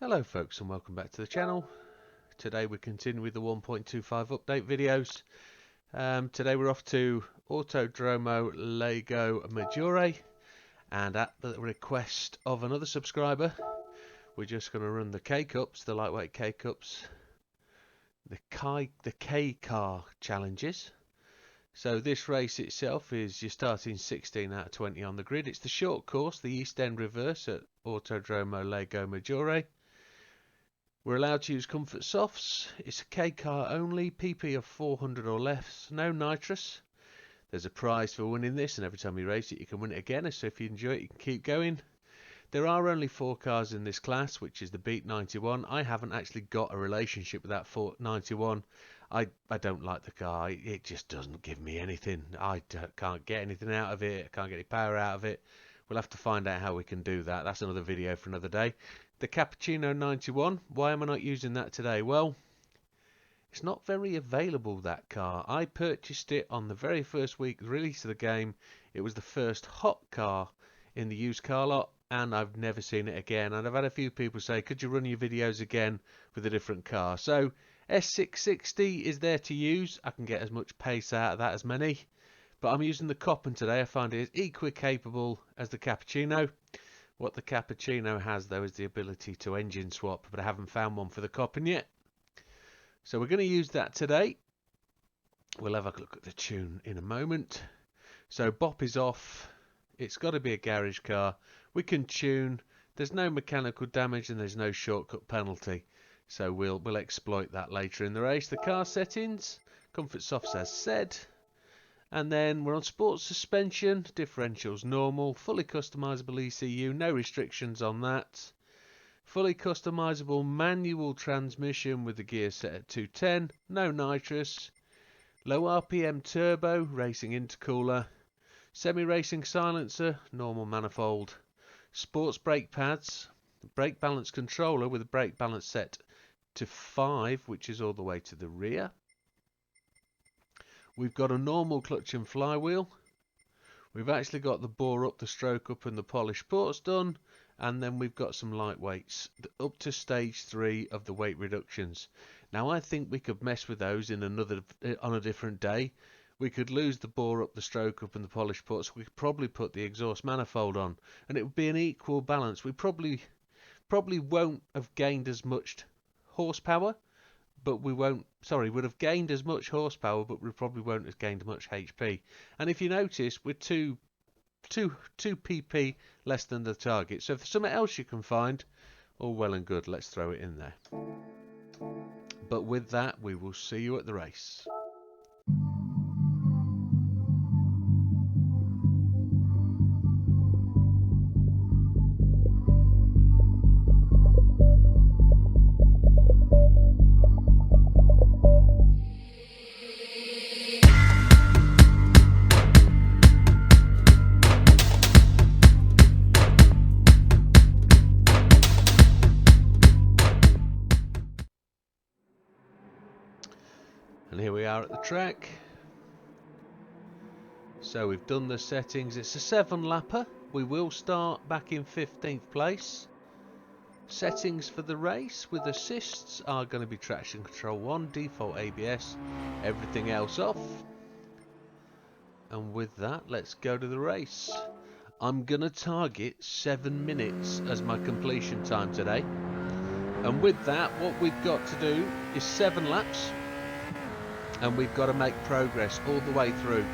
Hello folks and welcome back to the channel. Today we continue with the 1.25 update videos. Today we're off to Autodromo Lago Maggiorre, and at the request of another subscriber we're just going to run the K-Cups, the lightweight K-Cups, the K-Car challenges. So this race itself is you're starting 16 out of 20 on the grid. It's the short course, the East End reverse at Autodromo Lago Maggiorre. We're allowed to use comfort softs. It's a K-car only, PP of 400 or less, no nitrous. There's a prize for winning this, and every time you race it you can win it again, so if you enjoy it you can keep going. There are only 4 cars in this class, which is the Beat 91. I haven't actually got a relationship with that 91. I don't like the car. It just doesn't give me anything. I can't get anything out of it. I can't get any power out of it. We'll have to find out how we can do that. That's another video for another day. The Cappacino 91, why am I not using that today? Well, it's not very available, that car. I purchased it on the very first week release of the game. It was the first hot car in the used car lot, and I've never seen it again. And I've had a few people say, could you run your videos again with a different car? So S660 is there to use. I can get as much pace out of that as many. But I'm using the Coppin today. I find it is equally capable as the Cappacino. What the Cappacino has, though, is the ability to engine swap, but I haven't found one for the Coppin yet. So we're going to use that today. We'll have a look at the tune in a moment. So bop is off. It's got to be a garage car. We can tune. There's no mechanical damage and there's no shortcut penalty. So we'll exploit that later in the race. The car settings, comfort softs as said. And then we're on sports suspension, differentials normal, fully customizable ECU, no restrictions on that. Fully customizable manual transmission with the gear set at 210, no nitrous. Low RPM turbo, racing intercooler. Semi-racing silencer, normal manifold. Sports brake pads, brake balance controller with a brake balance set to 5, which is all the way to the rear. We've got a normal clutch and flywheel. We've actually got the bore up, the stroke up and the polished ports done. And then we've got some lightweights up to stage 3 of the weight reductions. Now I think we could mess with those on a different day. We could lose the bore up, the stroke up and the polished ports. We could probably put the exhaust manifold on and it would be an equal balance. We probably won't have gained as much horsepower, but we won't, would have gained as much horsepower, but we probably won't have gained much HP. And if you notice, we're 2 pp less than the target. So if there's something else you can find, all well and good, let's throw it in there. But with that, we will see you at the race. And here we are at the track. So we've done the settings. It's a 7-lapper. We will start back in 15th place. Settings for the race with assists are going to be traction control 1, default ABS, everything else off. And with that, let's go to the race. I'm going to target 7 minutes as my completion time today. And with that, what we've got to do is 7 laps. And we've got to make progress all the way through.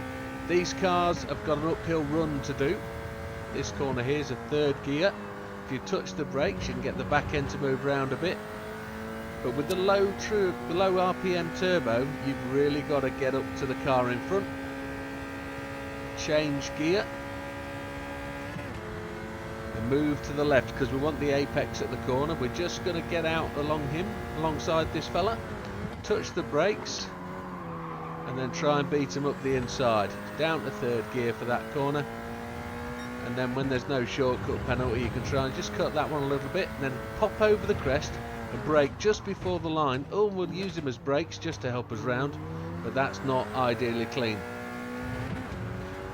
These cars have got an uphill run to do. This corner here is a 3rd gear. If you touch the brakes you can get the back end to move around a bit. But with the low RPM turbo, you've really got to get up to the car in front. Change gear. And move to the left because we want the apex at the corner. We're just going to get out alongside this fella. Touch the brakes. And then try and beat him up the inside. Down to 3rd gear for that corner. And then when there's no shortcut penalty, you can try and just cut that one a little bit. And then pop over the crest and brake just before the line. Oh, we'll use them as brakes just to help us round. But that's not ideally clean.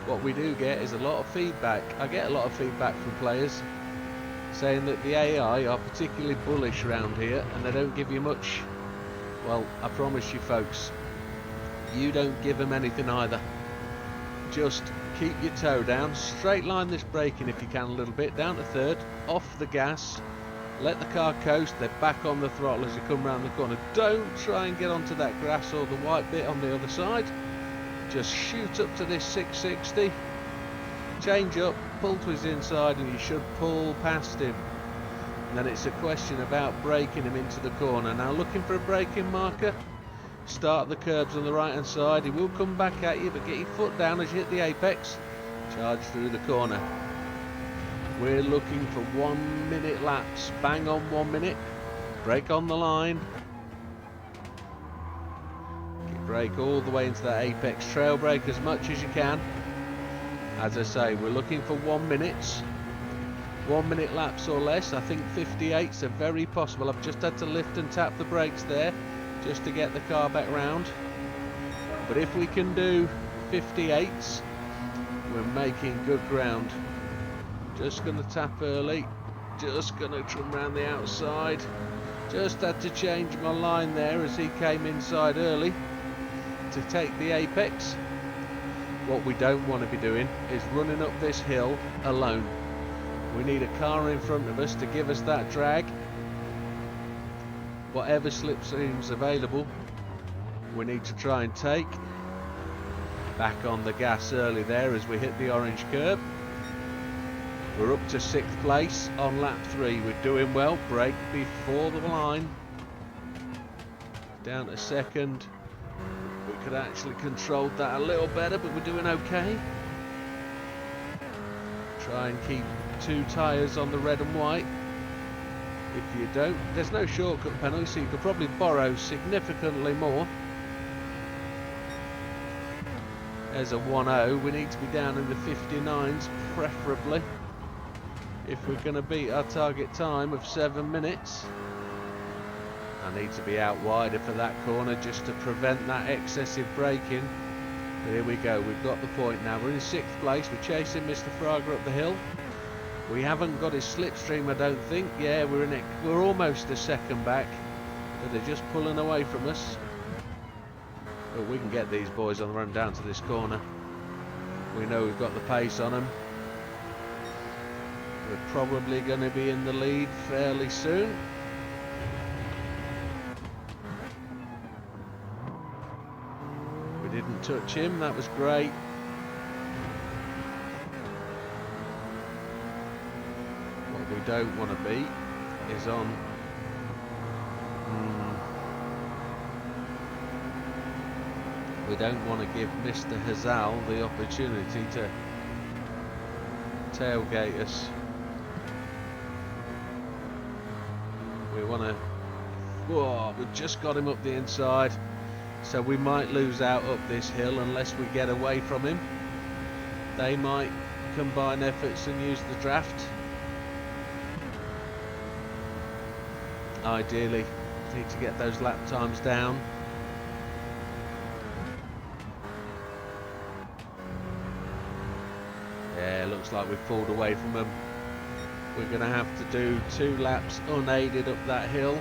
What we do get is a lot of feedback. I get a lot of feedback from players. saying that the AI are particularly bullish around here and they don't give you much. Well, I promise you folks, you don't give them anything either. Just keep your toe down, straight line this braking if you can a little bit, down to third, off the gas, let the car coast, they're back on the throttle as you come round the corner. Don't try and get onto that grass or the white bit on the other side. Just shoot up to this 660, change up, pull to his inside and you should pull past him. And then it's a question about braking him into the corner. Now looking for a braking marker, start the curbs on the right hand side, he will come back at you, but get your foot down as you hit the apex, charge through the corner. We're looking for 1 minute laps, bang on 1 minute, brake on the line, brake all the way into that apex, trail brake as much as you can. As I say, we're looking for 1 minute, 1 minute laps or less. I think 58s are very possible. I've just had to lift and tap the brakes there just to get the car back round, but if we can do 58s, we're making good ground. Just going to tap early, just going to trim around the outside, just had to change my line there as he came inside early to take the apex. What we don't want to be doing is running up this hill alone. We need a car in front of us to give us that drag. Whatever slipstream's available, we need to try and take. Back on the gas early there as we hit the orange curb. We're up to 6th place on lap 3. We're doing well. Brake before the line. Down to 2nd. We could actually control that a little better, but we're doing okay. Try and keep 2 tyres on the red and white. If you don't, there's no shortcut penalty, so you could probably borrow significantly more. There's a 1-0. We need to be down in the 59s, preferably, if we're going to beat our target time of 7 minutes. I need to be out wider for that corner just to prevent that excessive braking. But here we go, we've got the point now. We're in 6th place, we're chasing Mr. Frager up the hill. We haven't got his slipstream, I don't think. Yeah, we're in it. We're almost a second back, but they're just pulling away from us. But we can get these boys on the run down to this corner. We know we've got the pace on them. We're probably going to be in the lead fairly soon. We didn't touch him, that was great. What we don't want to be is on we don't want to give Mr. Hazal the opportunity to tailgate us. We want to... Whoa, we've just got him up the inside, so we might lose out up this hill unless we get away from him. They might combine efforts and use the draft. Ideally, need to get those lap times down. Yeah, looks like we've pulled away from them. We're going to have to do 2 laps unaided up that hill.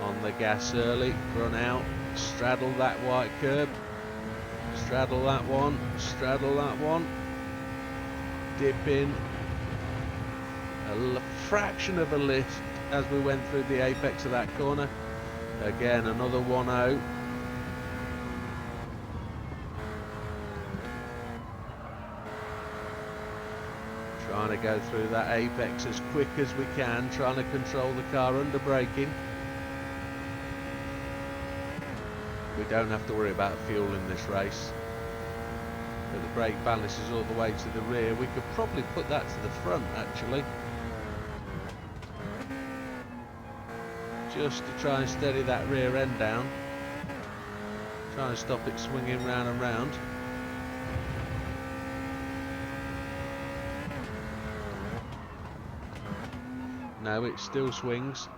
On the gas early, run out, straddle that white curb, straddle that one, straddle that one, dip in a fraction of a lift as we went through the apex of that corner. Again, another 1-0. Trying to go through that apex as quick as we can, trying to control the car under braking. We don't have to worry about fuel in this race. But the brake balance is all the way to the rear. We could probably put that to the front actually, just to try and steady that rear end down. Try and stop it swinging round and round. No, it still swings.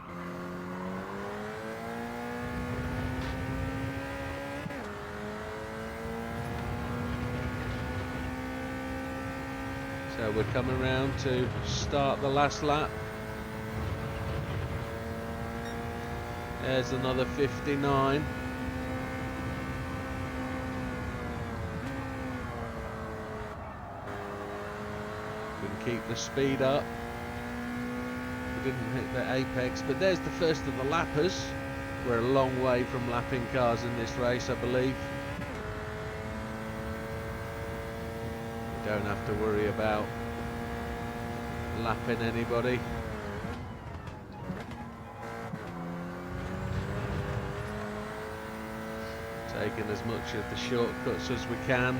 So we're coming round to start the last lap. There's another 59. We can keep the speed up. We didn't hit the apex, but there's the first of the lappers. We're a long way from lapping cars in this race, I believe. We don't have to worry about lapping anybody. Taking as much of the shortcuts as we can.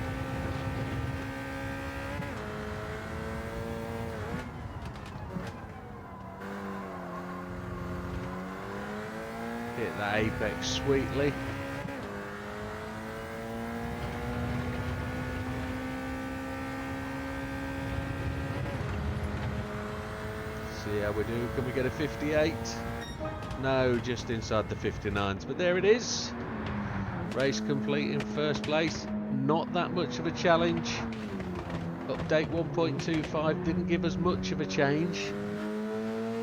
Hit that apex sweetly. See how we do. Can we get a 58? No, just inside the 59s, but there it is. Race complete in first place. Not that much of a challenge. Update 1.25 didn't give us much of a change.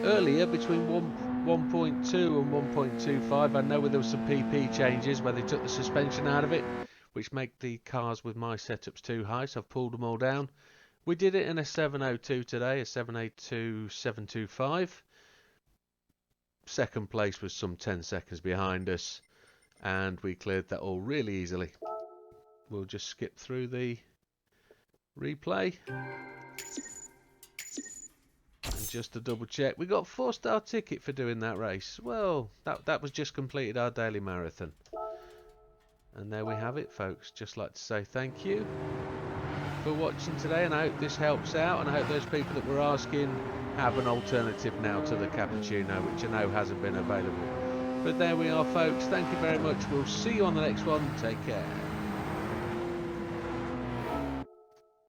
Earlier, between 1.2 and 1.25, I know there were some PP changes where they took the suspension out of it, which make the cars with my setups too high, so I've pulled them all down. We did it in a 702 today, a 782.725. Second place was some 10 seconds behind us, and we cleared that all really easily. We'll just skip through the replay. And just to double check, we got a 4-star ticket for doing that race. Well, that was just completed our daily marathon. And there we have it, folks. Just like to say thank you for watching today, and I hope this helps out, and I hope those people that were asking have an alternative now to the Cappacino, which I know hasn't been available. But there we are, folks. Thank you very much. We'll see you on the next one. Take care.